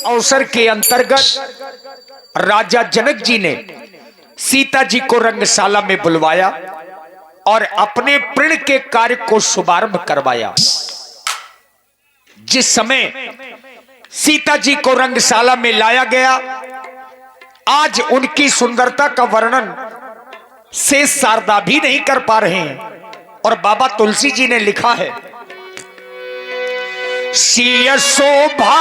अवसर के अंतर्गत राजा जनक जी ने सीता जी को रंगशाला में बुलवाया और अपने प्रण के कार्य को शुभारंभ करवाया। जिस समय सीता जी को रंगशाला में लाया गया, आज उनकी सुंदरता का वर्णन शेष शारदा भी नहीं कर पा रहे हैं। और बाबा तुलसी जी ने लिखा है, सिय शोभा,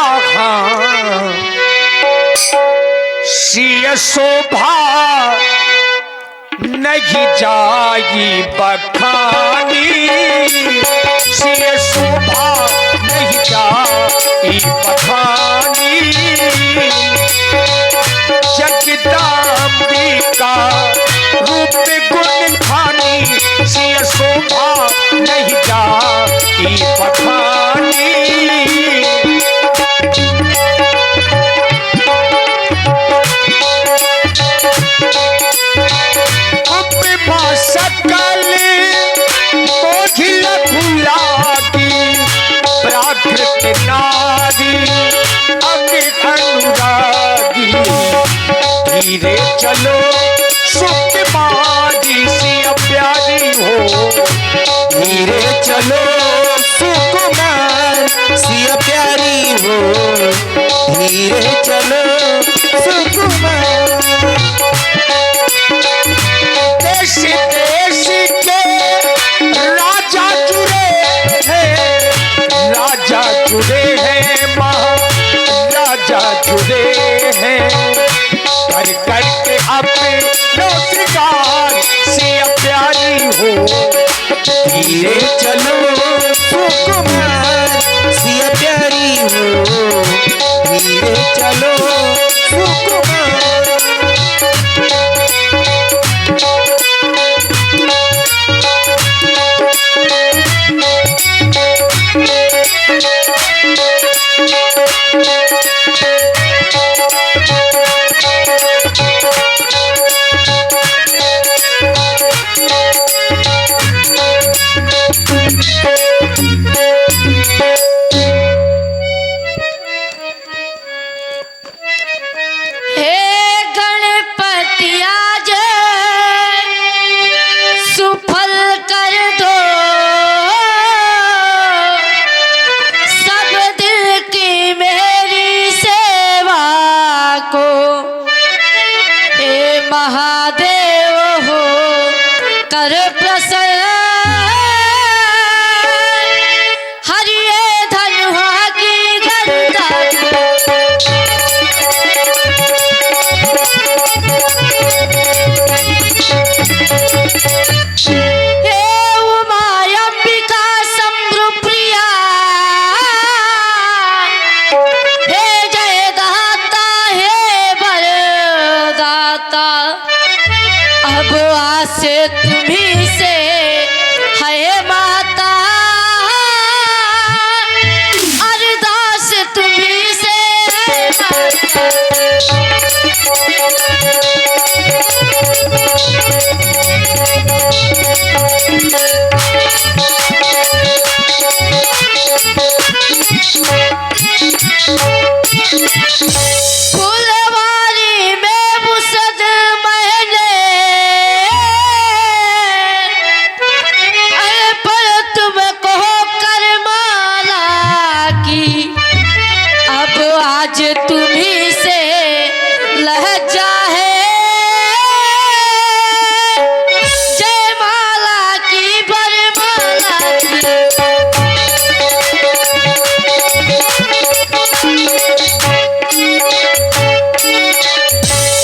सिय शोभा नहीं जाई बखानी, सिय शोभा नहीं जाई बखानी, जगदम्बिका रूप गुण खानी, सिय शोभा नहीं जाई बखानी। सकल मोघिल भुलागी, प्राकृत नारी अमित अनुरागी, धीरे चलो सुकुमारी सिया प्यारी हो, धीरे चलो सुकुमार सिया प्यारी हो, धीरे चलो सुकुमार। देश देश के राजा जुड़े हैं, राजा जुड़े हैं, महाराजा जुड़े हैं, कर करके अपने श्रृंगार सिया प्यारी हो, धीरे चलो सुकुमार सिया प्यारी हो, धीरे चलो सुकुमार। तुम्ही से है माता, अरदास तुम्ही से है माता। फुलवारी में मुसद महले आज तुम्ही से लहजा है, जयमाला की बरमाला की।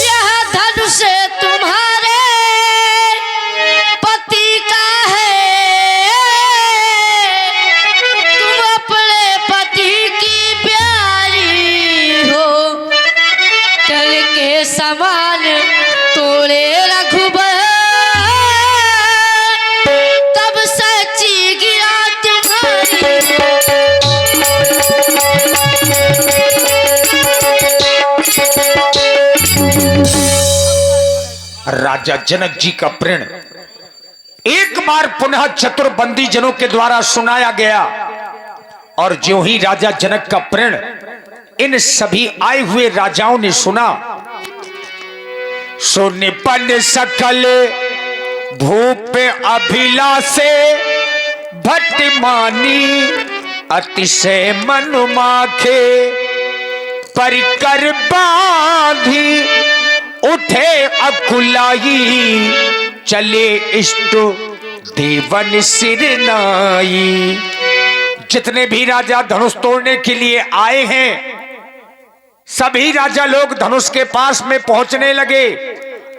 यह धनुष तुम्हारे पति का है, तुम अपने पति की प्यारी हो, चल के समान तोड़े रघुबर, तब सच्ची गिरा तुम्हारी। राजा जनक जी का प्रण एक बार पुनः चतुर्बंदी जनों के द्वारा सुनाया गया और ज्यों ही राजा जनक का प्रण इन सभी आए हुए राजाओं ने सुना। सुन पन सकल भूप अभिलाषे भट्ट मानी अतिशय मन माखे परिकर बांधी उठे अकुलाई चले इष्ट देवन सिर नाई। जितने भी राजा धनुष तोड़ने के लिए आए हैं सभी राजा लोग धनुष के पास में पहुंचने लगे,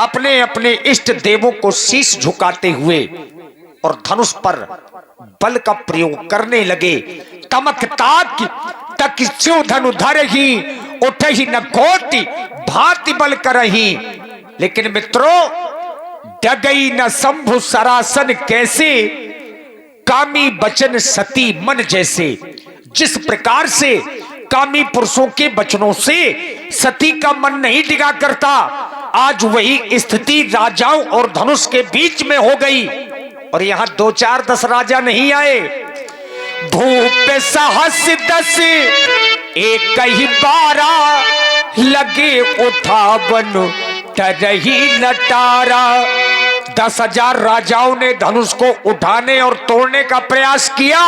अपने अपने इष्ट देवों को शीश झुकाते हुए और धनुष पर बल का प्रयोग करने लगे। तमक ताक तक स्यो धनु धरहि उठहि न कोटि भांति बल करहि। लेकिन मित्रों, डगई न शंभु सरासन कैसे कामी बचन सती मन जैसे। जिस प्रकार से कामी पुरुषों के वचनों से सती का मन नहीं डिगा करता, आज वही स्थिति राजाओं और धनुष के बीच में हो गई। और यहां 2 4 10 राजा नहीं आए, भूप सहस 10 एक ही 12 लगे उठावन तरही नटारा। 10,000 राजाओं ने धनुष को उठाने और तोड़ने का प्रयास किया,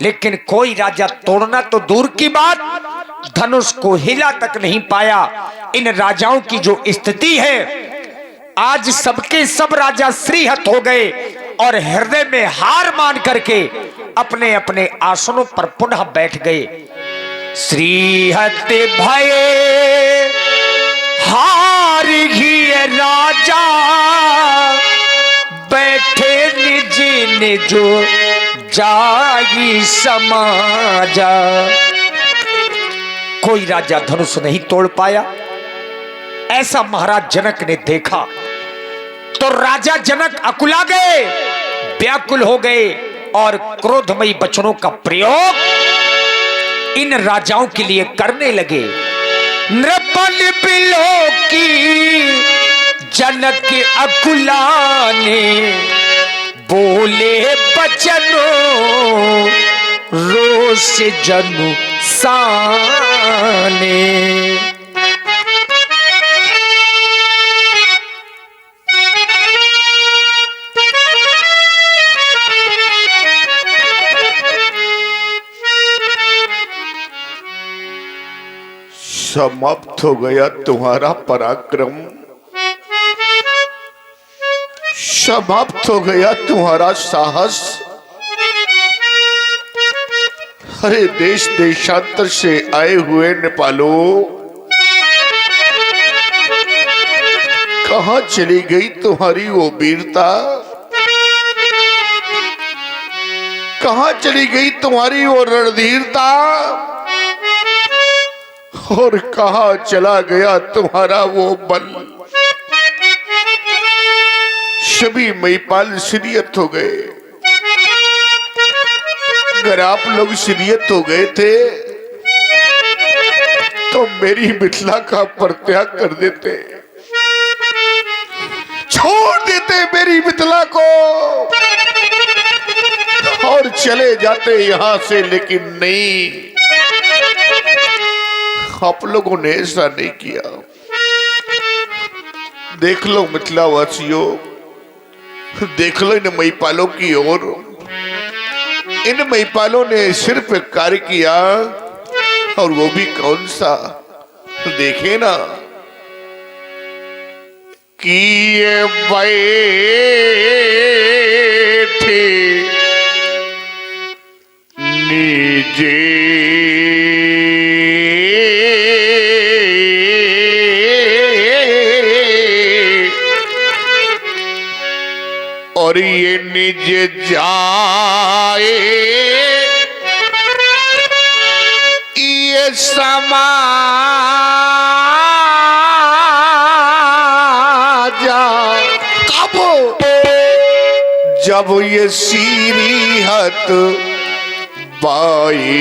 लेकिन कोई राजा तोड़ना तो दूर की बात, धनुष को हिला तक नहीं पाया। इन राजाओं की जो स्थिति है, आज सबके सब राजा श्रीहत हो गए और हृदय में हार मान करके अपने अपने आसनों पर पुनः बैठ गए। श्रीहत भये हार ही राजा बैठे निज निज जाई समाजा। कोई राजा धनुष नहीं तोड़ पाया। ऐसा महाराज जनक ने देखा तो राजा जनक अकुला गए, व्याकुल हो गए और क्रोधमयी वचनों का प्रयोग इन राजाओं के लिए करने लगे। नृपल बिलो की जनक अकुलाने बोले बचनो रोष जनु साने। समाप्त हो गया तुम्हारा पराक्रम, समाप्त हो गया तुम्हारा साहस। अरे देश देशांतर से आए हुए नेपालों, कहां चली गई तुम्हारी वो वीरता, कहां चली गई तुम्हारी वो रणधीरता, और कहां चला गया तुम्हारा वो बल। सभी महिपाल शिरियत हो गए। अगर आप लोग शिरियत हो गए थे तो मेरी मिथिला का परित्याग कर देते, छोड़ देते मेरी मिथिला को और चले जाते यहां से। लेकिन नहीं, आप लोगों ने ऐसा नहीं किया। देख लो मिथिलावासियों, देख लो इन महिपालों की ओर। इन महिपालों ने सिर्फ कार्य किया, और वो भी कौन सा, देखे ना कि ये बैठे निजे और ये निज जाए ये समाजा। कब? जब ये सीरीहत बाई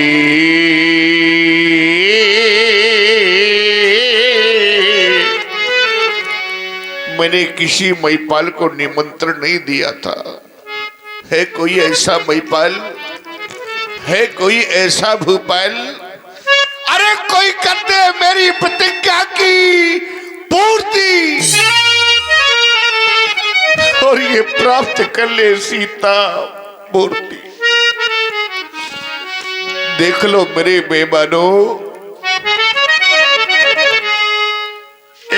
मैंने किसी महिपाल को निमंत्रण नहीं दिया था। है कोई ऐसा महिपाल, है कोई ऐसा भूपाल? अरे कोई कर दे मेरी प्रतिज्ञा की पूर्ति और ये प्राप्त कर ले सीता मूर्ति। देख लो मेरे मेहमानों,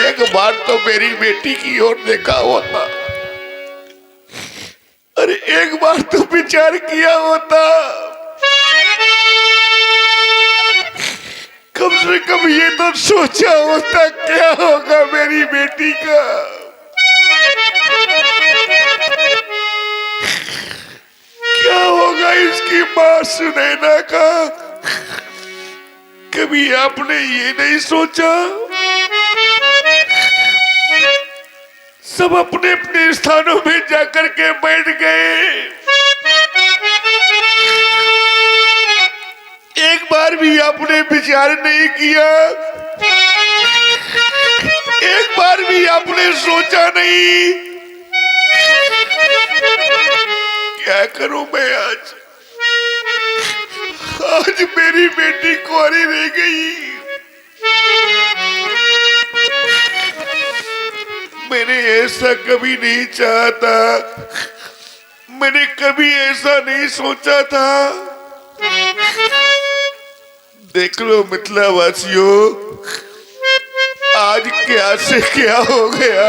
एक बार तो मेरी बेटी की ओर देखा होता, अरे एक बार तो विचार किया होता, कम से कम ये तो सोचा होता क्या होगा मेरी बेटी का। क्या होगा इसकी मां सुनैना का। कभी आपने ये नहीं सोचा। सब अपने अपने स्थानों में जाकर के बैठ गए, एक बार भी आपने विचार नहीं किया, एक बार भी आपने सोचा नहीं क्या करूं मैं आज। आज मेरी बेटी कुंवारी रह गई। मैंने ऐसा कभी नहीं चाहता, मैंने कभी ऐसा नहीं सोचा था। देख लो मिथिला वासियों, आज क्या से क्या हो गया।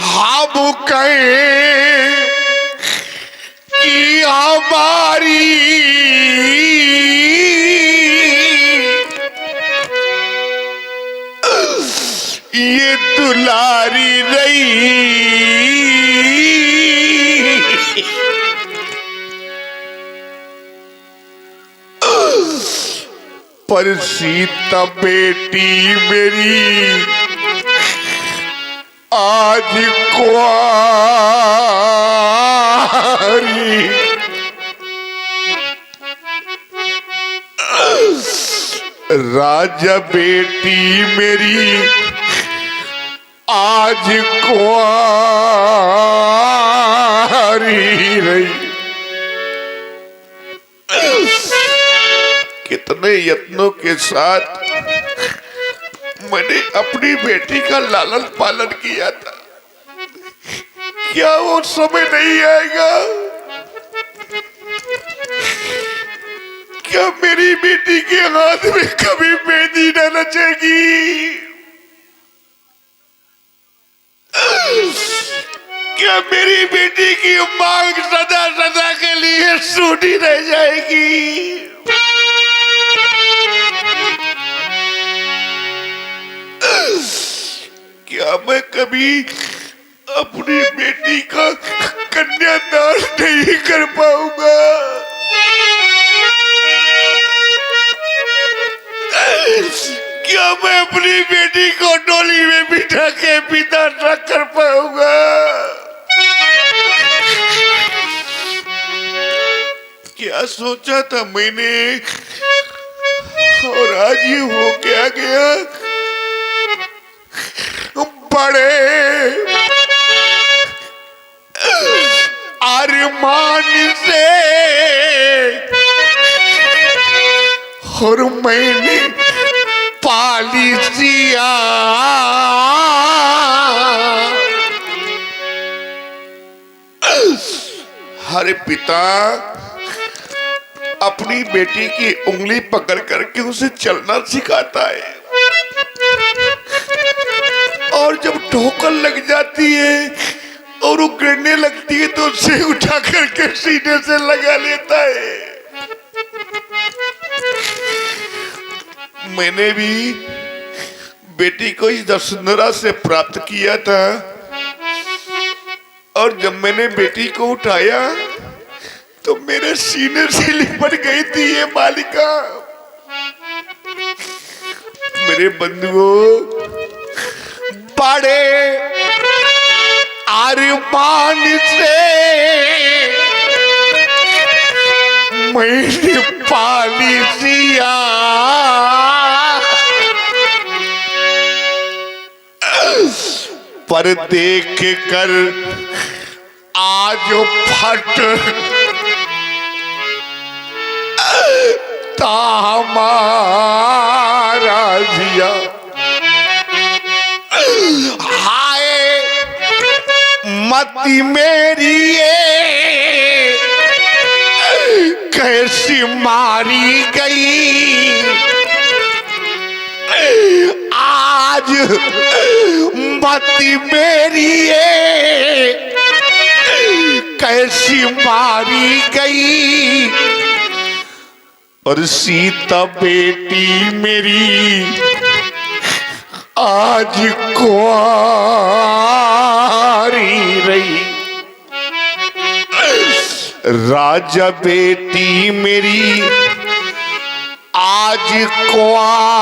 हम कहें कि हमारी ये दुलारी रही, पर सीता बेटी मेरी आज कुंवारी। राजा बेटी मेरी आज कुंवारी रही। कितने यत्नों के साथ मैंने अपनी बेटी का लालन पालन किया था। क्या वो समय नहीं आएगा? क्या मेरी बेटी के हाथ में कभी मेहंदी न नचेगी? क्या मेरी बेटी की मांग सदा सदा के लिए सूनी रह जाएगी? क्या मैं कभी अपनी बेटी का कन्यादान नहीं कर पाऊंगा? क्या मैं अपनी बेटी को डोली में बिठा के पिता न कर पाऊंगा? क्या सोचा था मैंने और आज ये हो क्या गया। बड़े अरमान से और मैंने पाली सिया, हर पिता अपनी बेटी की उंगली पकड़ करके उसे चलना सिखाता है और जब ठोकर लग जाती है और वो गिरने लगती है तो उसे उठा करके सीने से लगा लेता है। मैंने भी बेटी को इस वसुंधरा से प्राप्त किया था और जब मैंने बेटी को उठाया तो मेरे सीने से लिपट गई थी ये बालिका। मेरे बंधुओं, बड़े अरमान से मैंने पाली सिया, पर देख कर आज फट रोता हमारा जिया। हाय मती मेरी ये कैसी मारी गई, आज मती मेरी ये कैसी मारी गई। और सीता बेटी मेरी आज कुंवारी रही। राजा बेटी मेरी आज कुंवारी।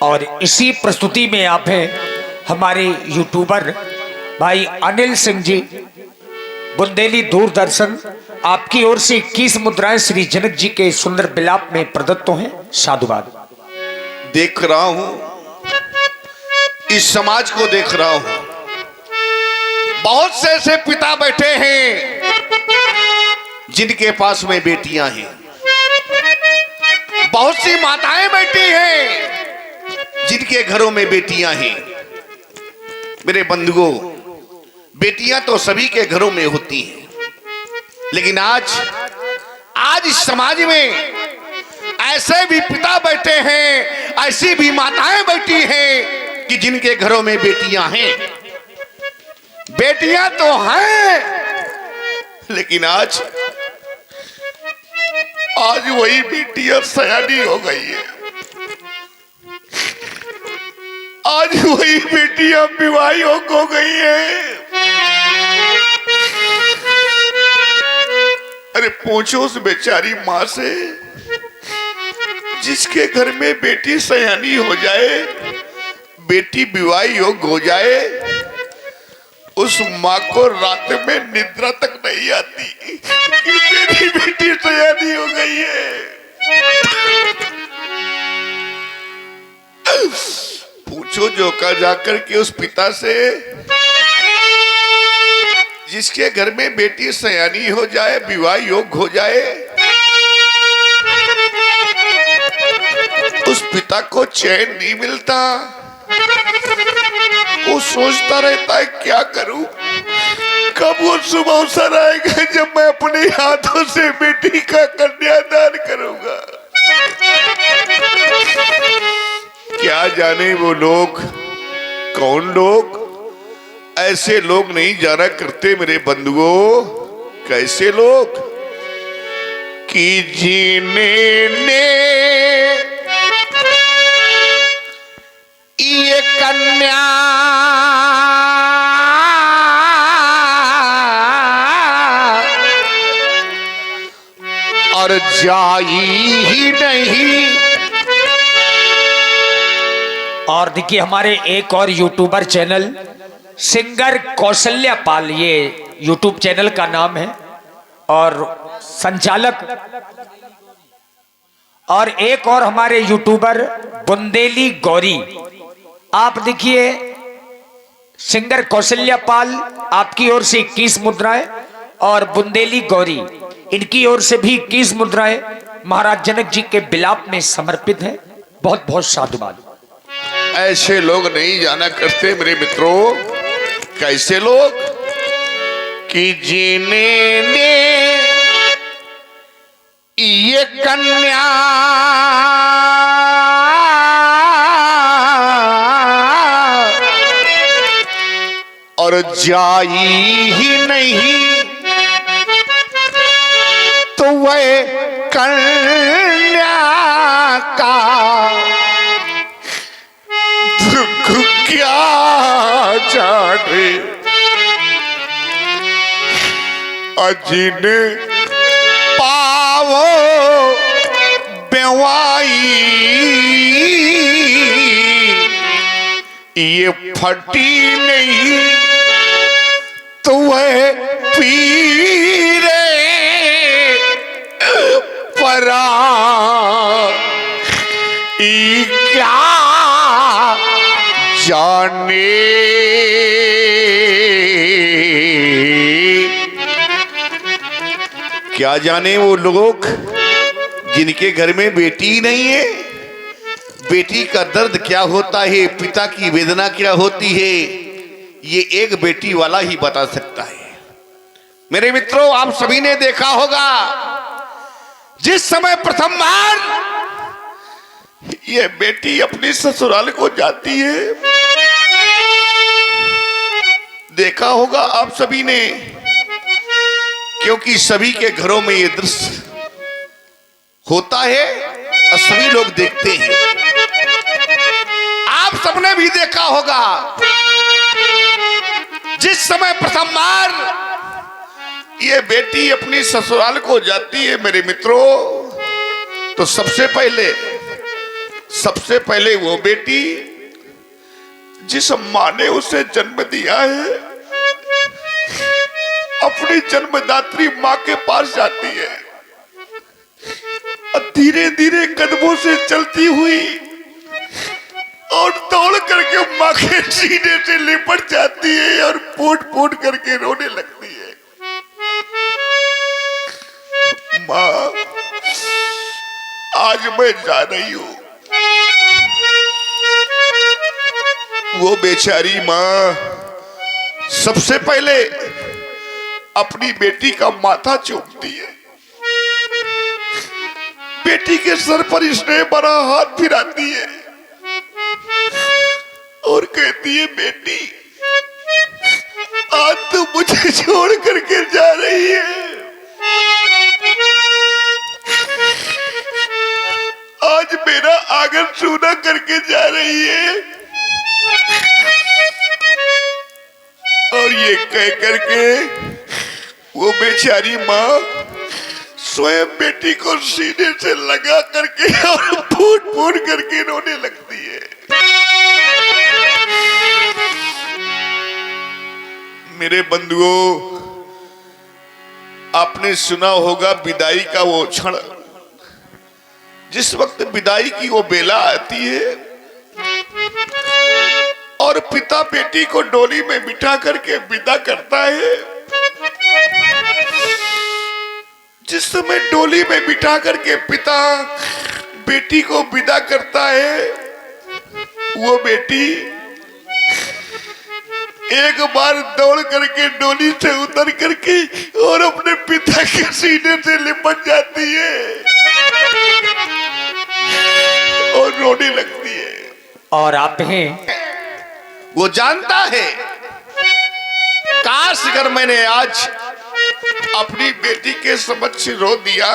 और इसी प्रस्तुति में आप हैं हमारे यूट्यूबर भाई अनिल सिंह जी, बुंदेली दूरदर्शन। आपकी ओर से 21 मुद्राएं श्री जनक जी के सुंदर विलाप में प्रदत्त हैं। साधुवाद। देख रहा हूं, इस समाज को देख रहा हूं, बहुत से ऐसे पिता बैठे हैं जिनके पास में बेटियां हैं, बहुत सी माताएं बैठी हैं जिनके घरों में बेटियां हैं। मेरे बंधुओं, बेटियां तो सभी के घरों में होती हैं, लेकिन आज इस समाज में ऐसे भी पिता बैठे हैं, ऐसी भी माताएं बैठी हैं कि जिनके घरों में बेटियां हैं। बेटियां तो हैं, लेकिन आज वही बेटियां सयानी हो गई है। आज वही बेटियां विवाही हो गई है। अरे पूछो उस बेचारी माँ से जिसके घर में बेटी सयानी हो जाए, बेटी विवाही हो जाए, उस माँ को रात में निद्रा तक नहीं आती कि मेरी बेटी सयानी हो गई है। पूछो जो का जाकर के उस पिता से जिसके घर में बेटी सयानी हो जाए, विवाह योग हो जाए, उस पिता को चैन नहीं मिलता। वो सोचता रहता है क्या करूं, कब वो शुभ अवसर आएगा जब मैं अपने हाथों से बेटी का कन्यादान करूंगा। क्या जाने वो लोग, कौन लोग, ऐसे लोग नहीं जाना करते मेरे बंधुओं। कैसे लोग कि जिन्हें ये कन्या और जाई ही नहीं। और देखिए हमारे एक और यूट्यूबर चैनल सिंगर कौशल्या पाल, ये यूट्यूब चैनल का नाम है, और संचालक, और एक और हमारे यूट्यूबर बुंदेली गौरी। आप देखिए सिंगर कौशल्या पाल, आपकी ओर से 21 मुद्राएं, और बुंदेली गौरी इनकी ओर से भी 21 मुद्राएं महाराज जनक जी के विलाप में समर्पित है। बहुत बहुत साधुवाद। ऐसे लोग नहीं जाना करते मेरे मित्रों। कैसे लोग कि जिन्हें ये कन्या और जाई ही नहीं, तो वह कन्या का दुख क्या जाने। अजिन पावो बेवाई ये फटी नहीं, तो वह पीरे परा क्या जाने। क्या जाने वो लोग जिनके घर में बेटी ही नहीं है, बेटी का दर्द क्या होता है, पिता की वेदना क्या होती है, ये एक बेटी वाला ही बता सकता है। मेरे मित्रों, आप सभी ने देखा होगा जिस समय प्रथम बार ये बेटी अपनी ससुराल को जाती है, देखा होगा आप सभी ने, क्योंकि सभी के घरों में ये दृश्य होता है और सभी लोग देखते हैं। आप सबने भी देखा होगा जिस समय प्रथम बार ये बेटी अपनी ससुराल को जाती है मेरे मित्रों, तो सबसे पहले वो बेटी जिस मां ने उसे जन्म दिया है अपनी जन्मदात्री मां के पास जाती है और धीरे धीरे कदमों से चलती हुई और दौड़ करके मां के सीने से लिपट जाती है और फूट फूट करके रोने लगती है। मां, आज मैं जा रही हूं। वो बेचारी मां सबसे पहले अपनी बेटी का माथा चूमती है, बेटी के सर पर स्नेह भरा हाथ फिराती है और कहती है, बेटी आज तू मुझे छोड़ करके जा रही है, आज मेरा आंगन सूना करके जा रही है। और ये कह करके वो बेचारी माँ स्वयं बेटी को सीने से लगा करके और फूट फूट करके रोने लगती है। मेरे बंधुओं, आपने सुना होगा विदाई का वो क्षण, जिस वक्त विदाई की वो बेला आती है और पिता बेटी को डोली में बिठा करके विदा करता है। जिस समय डोली में बिठा करके पिता बेटी को विदा करता है, वो बेटी एक बार दौड़ करके डोली से उतर करके और अपने पिता के सीने से लिपट जाती है और रोने लगती है। और आप हैं, वो जानता है काश अगर मैंने आज अपनी बेटी के समक्ष रो दिया,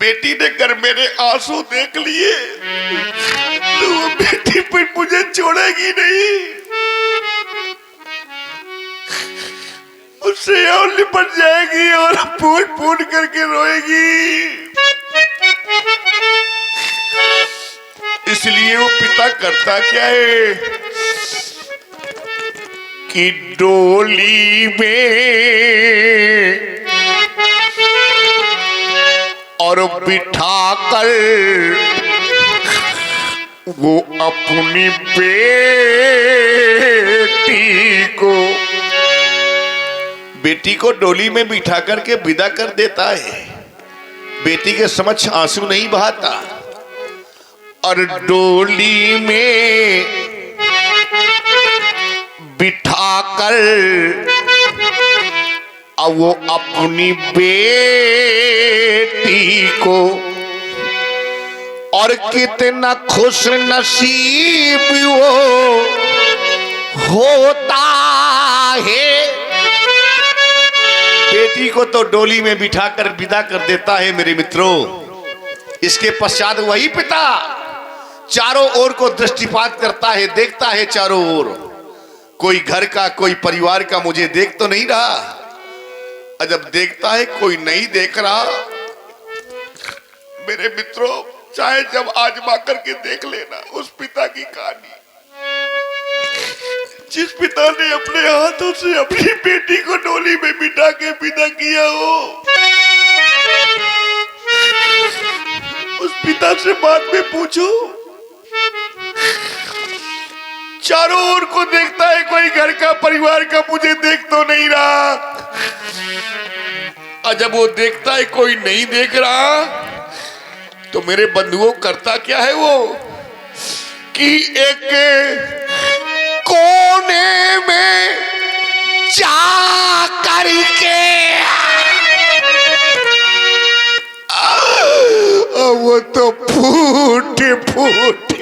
बेटी ने अगर मेरे आंसू देख लिए तो वो बेटी फिर मुझे छोड़ेगी नहीं, उससे और लिपट जाएगी और फूट फूट करके रोएगी। इसलिए वो पिता करता क्या है कि डोली में और बिठाकर वो अपनी बेटी को डोली में बिठा करके विदा कर देता है। बेटी के समक्ष आंसू नहीं बहाता और डोली में बिठाकर अब वो अपनी बेटी को, और कितना खुश नसीब वो होता है। बेटी को तो डोली में बिठाकर विदा कर देता है मेरे मित्रों। इसके पश्चात वही पिता चारों ओर को दृष्टिपात करता है, देखता है चारों ओर, कोई घर का कोई परिवार का मुझे देख तो नहीं रहा। और जब देखता है कोई नहीं देख रहा, मेरे मित्रों चाहे जब आजमा करके देख लेना उस पिता की कहानी, जिस पिता ने अपने हाथों से अपनी बेटी को डोली में बिठा के विदा किया हो, उस पिता से बाद में पूछो, चारों ओर को देखता है, कोई घर का परिवार का मुझे देख तो नहीं रहा। और जब वो देखता है कोई नहीं देख रहा तो मेरे बंधुओं करता क्या है वो कि एक कोने में जा करके वो तो फूट फूट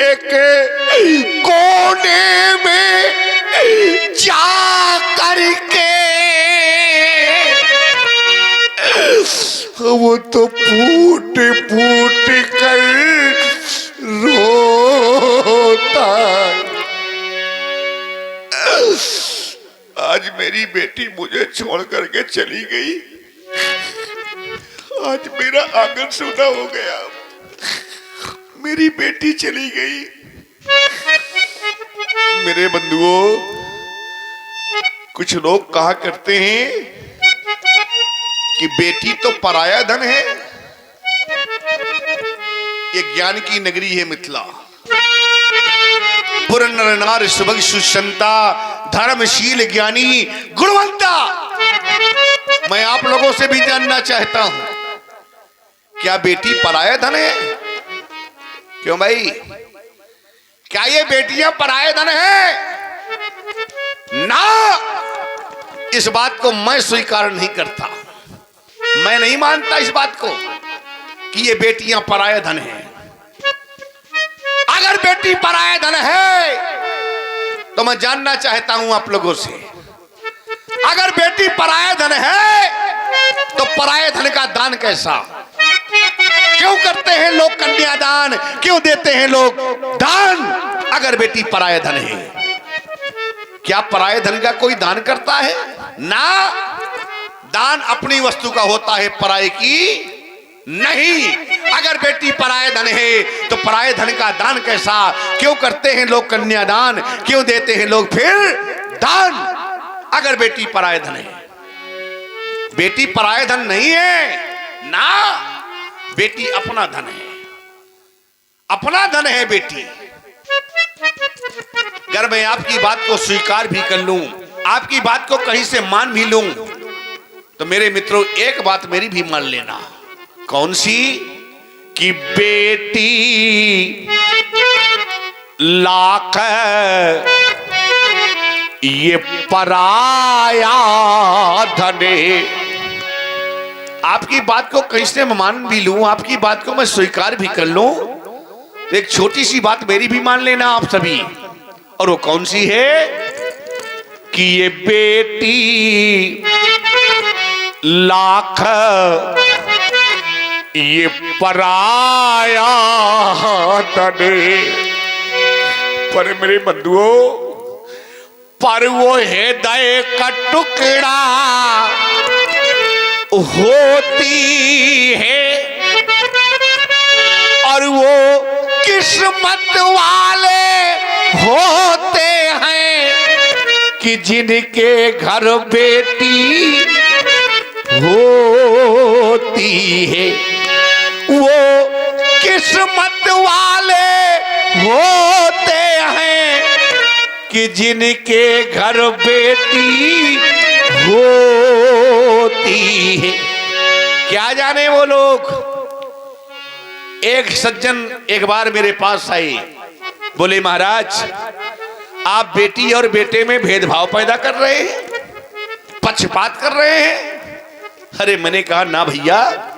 एक कोने में जा करके वो तो फूट फूट कर रोता। आज मेरी बेटी मुझे छोड़ करके चली गई, आज मेरा आंगन सूना हो गया, मेरी बेटी चली गई। मेरे बंधुओं, कुछ लोग कहा करते हैं कि बेटी तो पराया धन है। ये ज्ञान की नगरी है मिथिला। पुर नर नार सुभग सुशंता धर्मशील ज्ञानी गुणवंता। मैं आप लोगों से भी जानना चाहता हूं, क्या बेटी पराया धन है? क्यों भाई, क्या ये बेटियां पराये धन है? ना, इस बात को मैं स्वीकार नहीं करता। मैं नहीं मानता इस बात को कि ये बेटियां पराये धन है। अगर बेटी पराये धन है तो मैं जानना चाहता हूं आप लोगों से, अगर बेटी पराये धन है तो पराये धन का दान कैसा? क्यों करते हैं लोग कन्यादान? क्यों देते हैं लोग दान अगर बेटी पराये धन है? क्या पराये धन का कोई दान करता है? ना, दान अपनी वस्तु का होता है, पराये की नहीं। अगर बेटी पराये धन है तो पराये धन का दान कैसा? क्यों करते हैं लोग कन्यादान? क्यों देते हैं लोग फिर दान अगर बेटी पराये धन है? बेटी पराये धन नहीं है ना, बेटी अपना धन है, अपना धन है बेटी। अगर मैं आपकी बात को स्वीकार भी कर लूं, आपकी बात को कहीं से मान भी लूं, तो मेरे मित्रों एक बात मेरी भी मान लेना। कौन सी? कि बेटी लाख ये पराया धन है। आपकी बात को कैसे मैं मान भी लूं, आपकी बात को मैं स्वीकार भी कर लूं, तो एक छोटी सी बात मेरी भी मान लेना आप सभी। और वो कौन सी है? कि ये बेटी लाख ये पराया धन है। पर मेरे बंधुओं, पर वो हृदय का टुकड़ा होती है, और वो किस्मत वाले होते हैं कि जिनके घर बेटी होती है। वो किस्मत वाले होते हैं कि जिनके घर बेटी होती है। क्या जाने वो लोग। एक सज्जन एक बार मेरे पास आए, बोले महाराज आप बेटी और बेटे में भेदभाव पैदा कर रहे हैं, पक्षपात कर रहे हैं। अरे मैंने कहा ना भैया,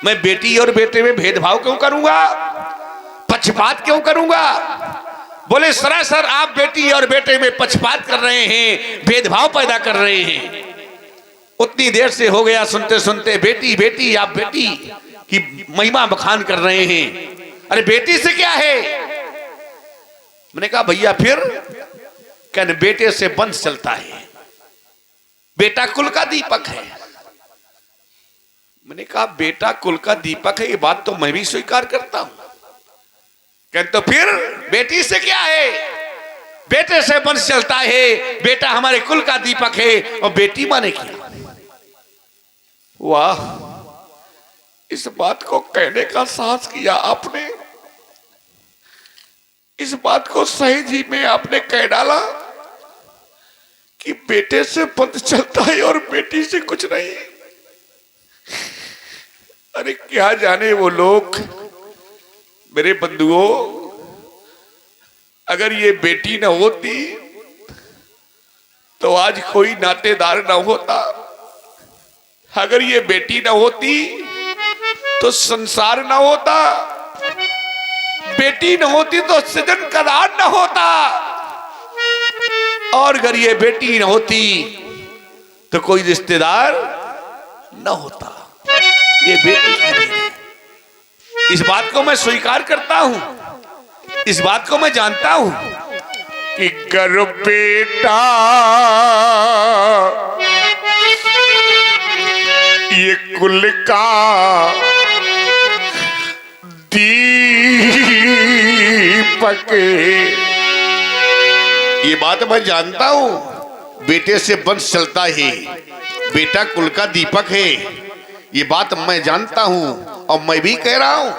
मैं बेटी और बेटे में भेदभाव क्यों करूंगा, पक्षपात क्यों करूंगा? बोले सरासर आप बेटी और बेटे में पक्षपात कर रहे हैं, भेदभाव पैदा कर रहे हैं। उतनी देर से हो गया सुनते सुनते बेटी बेटी, आप बेटी की महिमा बखान कर रहे हैं। अरे बेटी से क्या है? मैंने कहा भैया फिर कहने बेटे से वंश चलता है, बेटा कुल का दीपक है। मैंने कहा बेटा कुल का दीपक है, ये बात तो मैं भी स्वीकार करता हूं। कहते तो फिर बेटी से क्या है? बेटे से वंश चलता है, बेटा हमारे कुल का दीपक है, और बेटी माने क्या? वाह, इस बात को कहने का साहस किया आपने, इस बात को सही जी में आपने कह डाला। कि बेटे से पंथ चलता है और बेटी से कुछ नहीं। अरे क्या जाने वो लोग मेरे बंधुओं, अगर ये बेटी न होती तो आज कोई नातेदार न होता, अगर ये बेटी न होती तो संसार न होता, बेटी न होती तो सृजन कदार न होता, और अगर ये बेटी न होती तो कोई रिश्तेदार न होता। ये बेटी की देन है। इस बात को मैं स्वीकार करता हूं, इस बात को मैं जानता हूं कि गर बेटा ये कुल का दीपक, ये बात मैं जानता हूं, बेटे से वंश चलता है, बेटा कुल का दीपक है, ये बात मैं जानता हूं। और मैं भी कह रहा हूं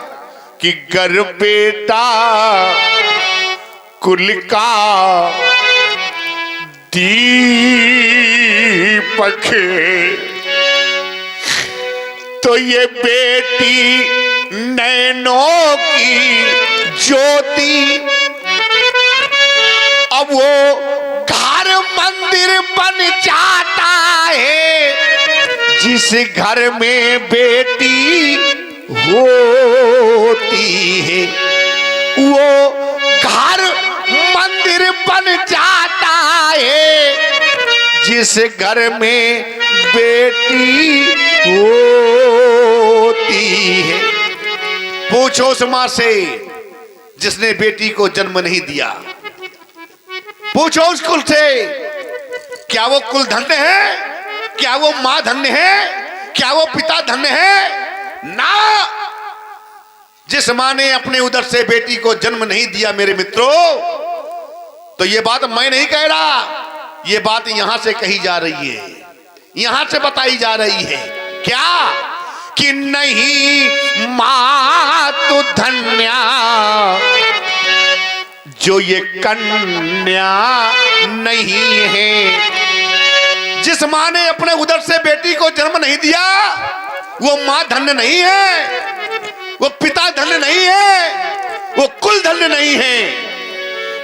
कि गर बेटा कुल का दीपक है तो ये बेटी नैनों की ज्योति, अब वो घर मंदिर बन जाता है जिस घर में बेटी होती है, वो घर मंदिर बन जाता है जिस घर में बेटी होती है। पूछो उस मां से जिसने बेटी को जन्म नहीं दिया, पूछो उस कुल से, क्या वो कुल धन्य है? क्या वो मां धन्य है? क्या वो पिता धन्य है? ना। जिस मां ने अपने उदर से बेटी को जन्म नहीं दिया मेरे मित्रों, तो ये बात मैं नहीं कह रहा, ये बात यहां से कही जा रही है, यहां से बताई जा रही है। क्या कि नहीं मां तो धन्या जो ये कन्या नहीं है। जिस मां ने अपने उदर से बेटी को जन्म नहीं दिया वो मां धन्य नहीं है, वो पिता धन्य नहीं है, वो कुल धन्य नहीं है।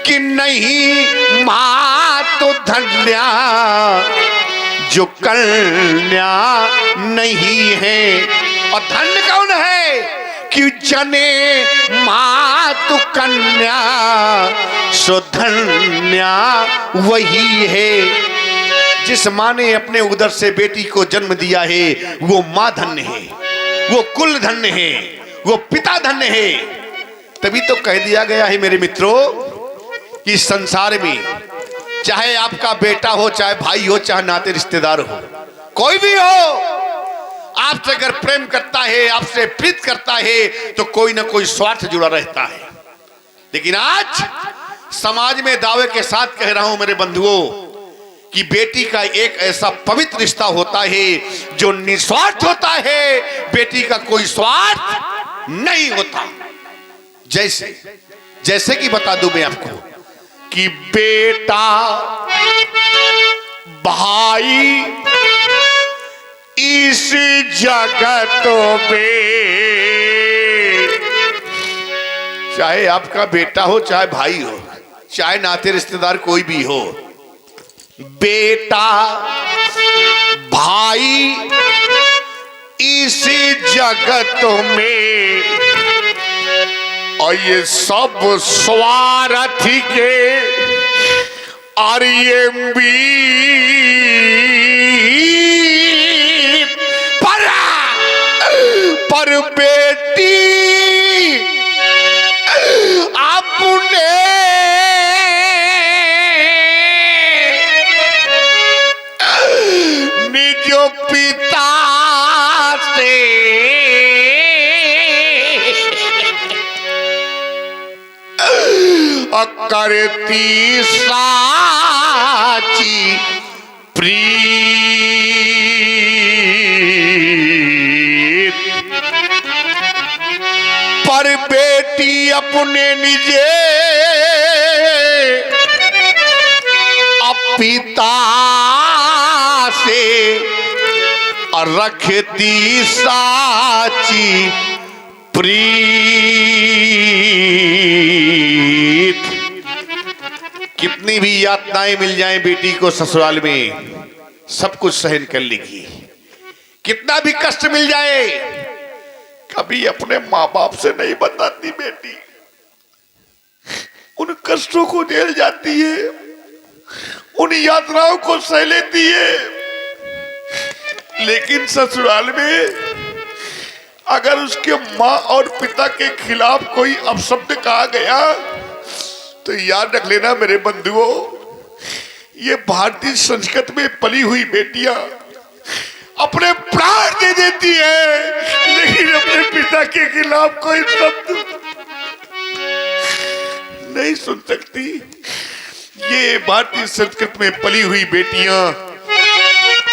कि नहीं मां तो धन्या जो कन्या नहीं है। और धन्य कौन है? कि जने मातु कन्या सो धन्या वही है। जिस मां ने अपने उदर से बेटी को जन्म दिया है वो मां धन्य है, वो कुल धन्य है, वो पिता धन्य है। तभी तो कह दिया गया है मेरे मित्रों कि संसार में चाहे आपका बेटा हो, चाहे भाई हो, चाहे नाते रिश्तेदार हो, कोई भी हो, आपसे अगर प्रेम करता है, आपसे प्रीत करता है तो कोई ना कोई स्वार्थ जुड़ा रहता है। लेकिन आज समाज में दावे के साथ कह रहा हूं मेरे बंधुओं कि बेटी का एक ऐसा पवित्र रिश्ता होता है जो निस्वार्थ होता है, बेटी का कोई स्वार्थ नहीं होता। जैसे कि बता दूं मैं आपको कि बेटा भाई इस जगत में, चाहे आपका बेटा हो, चाहे भाई हो, चाहे नाते रिश्तेदार कोई भी हो, बेटा भाई इस जगत में, और ये सब स्वार्थ के पर बेटी अपने निज पिता से करती साची प्रीत, पर बेटी अपने निजे पिता रखती साची प्रीत। कितनी भी यातनाएं मिल जाएं बेटी को ससुराल में, सब कुछ सहन कर लेगी। कितना भी कष्ट मिल जाए, कभी अपने माँ बाप से नहीं बताती बेटी, उन कष्टों को झेल जाती है, उन यातनाओं को सह लेती है। लेकिन ससुराल में अगर उसके माँ और पिता के खिलाफ कोई अपशब्द कहा गया तो याद रख लेना मेरे बंधुओं, ये भारतीय संस्कृति में पली हुई बेटियां अपने प्राण दे देती है, लेकिन अपने पिता के खिलाफ कोई शब्द नहीं सुन सकती। ये भारतीय संस्कृति में पली हुई बेटियां,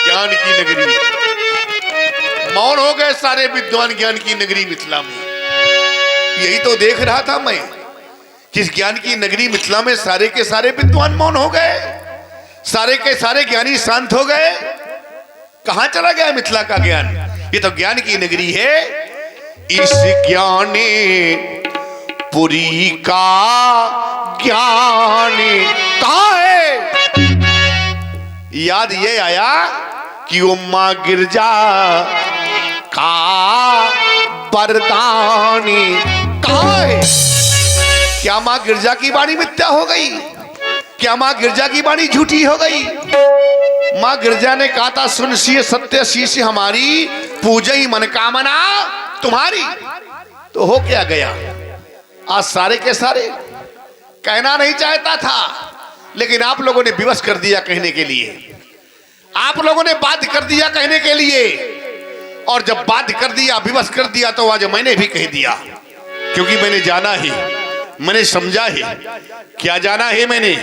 ज्ञान की नगरी। मौन हो गए सारे विद्वान ज्ञान की नगरी मिथिला में। यही तो देख रहा था मैं, किस ज्ञान की नगरी मिथिला में सारे के सारे विद्वान मौन हो गए, सारे के सारे ज्ञानी शांत हो गए। कहां चला गया मिथिला का ज्ञान? ये तो ज्ञान की नगरी है। इस ज्ञाने पुरी का ज्ञान कहां है? याद ये आया कि वो मां गिरजा का वरदानी कहां है? क्या मां गिरजा की वाणी मिथ्या हो गई? क्या मां गिरजा की वाणी झूठी हो गई? मां गिरजा ने कहा था, सुन सी सत्य शीश हमारी, पूजई मनोकामना तुम्हारी। तो हो क्या गया? आज सारे के सारे कहना नहीं चाहता था, लेकिन आप लोगों ने विवश कर दिया कहने के लिए, आप लोगों ने बाध्य कर दिया कहने के लिए। और जब बाध्य कर दिया, विवश कर दिया, तो आज मैंने भी कह दिया, क्योंकि मैंने जाना है, मैंने समझा है। क्या जाना है? मैंने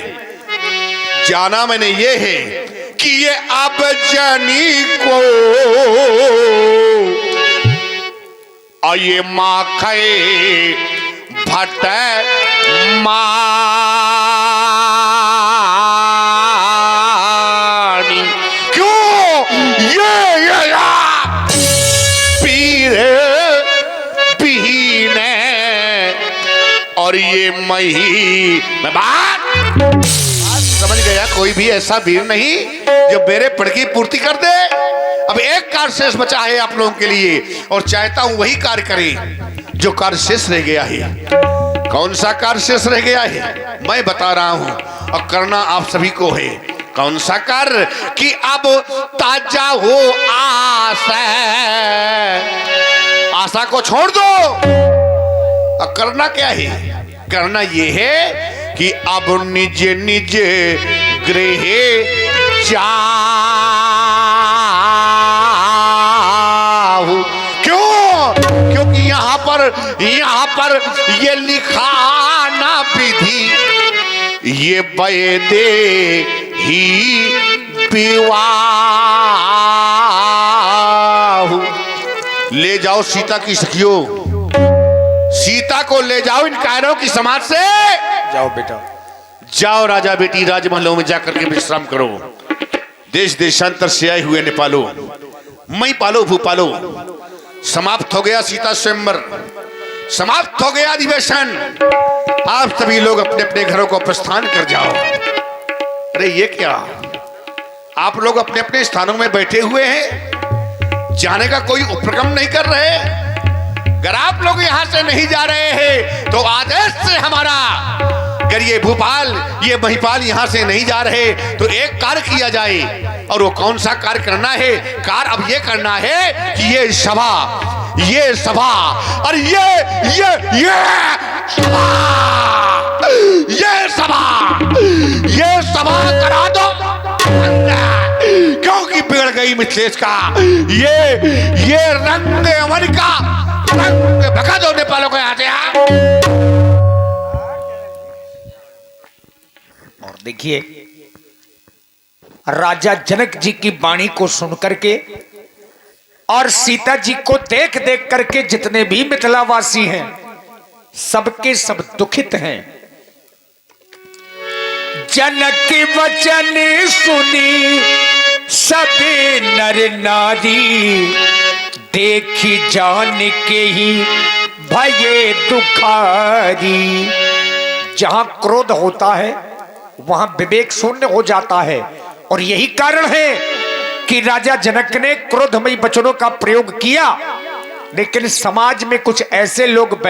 जाना मैंने ये है कि ये अब जानी को ये माखे भट मानी। क्यों ये पीर पीने और ये मही में बात समझ गया। कोई भी ऐसा वीर नहीं जो मेरे पड़ की पूर्ति कर दे। अब एक कार्य शेष बचा है आप लोगों के लिए, और चाहता हूं वही कार्य करें जो कार्य शेष रह गया है। कौन सा कार्य शेष रह गया है मैं बता रहा हूं, और करना आप सभी को है। कौन सा कार्य? कि अब ताजा हो आशा, आशा को छोड़ दो। और करना क्या है? करना यह है कि अब निज निज गृह जाओ। क्यों? क्योंकि यहाँ पर ये लिखा ना विधि, ये वैदे ही विवाह। ले जाओ सीता की सखियों, सीता को ले जाओ इन कायरों की समाज से। जाओ बेटा, जाओ राजा बेटी राजमहलों में जाकर के विश्राम करो। देश देशांतर से आए हुए नेपालो, मई पालो भूपालो, समाप्त हो गया सीता स्वयंवर, समाप्त हो गया अधिवेशन। आप सभी लोग अपने अपने घरों को प्रस्थान कर जाओ। अरे ये क्या, आप लोग अपने अपने स्थानों में बैठे हुए हैं, जाने का कोई उपक्रम नहीं कर रहे। अगर आप लोग यहां से नहीं जा रहे हैं तो आदेश से हमारा, अगर ये भोपाल ये महिपाल यहां से नहीं जा रहे तो एक कार्य किया जाए। और वो कौन सा कार्य करना है? कार्य अब ये करना है कि ये सभा और ये सभा करा दो, क्योंकि बिगड़ गई मिथिलेश का ये रंग अमर का रंग भगा दो नेपालों को यहाँ से। और देखिए, राजा जनक जी की वाणी को सुनकर के और सीता जी को देख देख करके जितने भी मिथिलावासी हैं सबके सब दुखित हैं। जनक की वचन सुनी सभी नर नारी देखी जान के ही भये दुखारी। जहां क्रोध होता है वहां विवेक शून्य हो जाता है, और यही कारण है कि राजा जनक ने क्रोधमयी वचनों का प्रयोग किया। लेकिन समाज में कुछ ऐसे लोग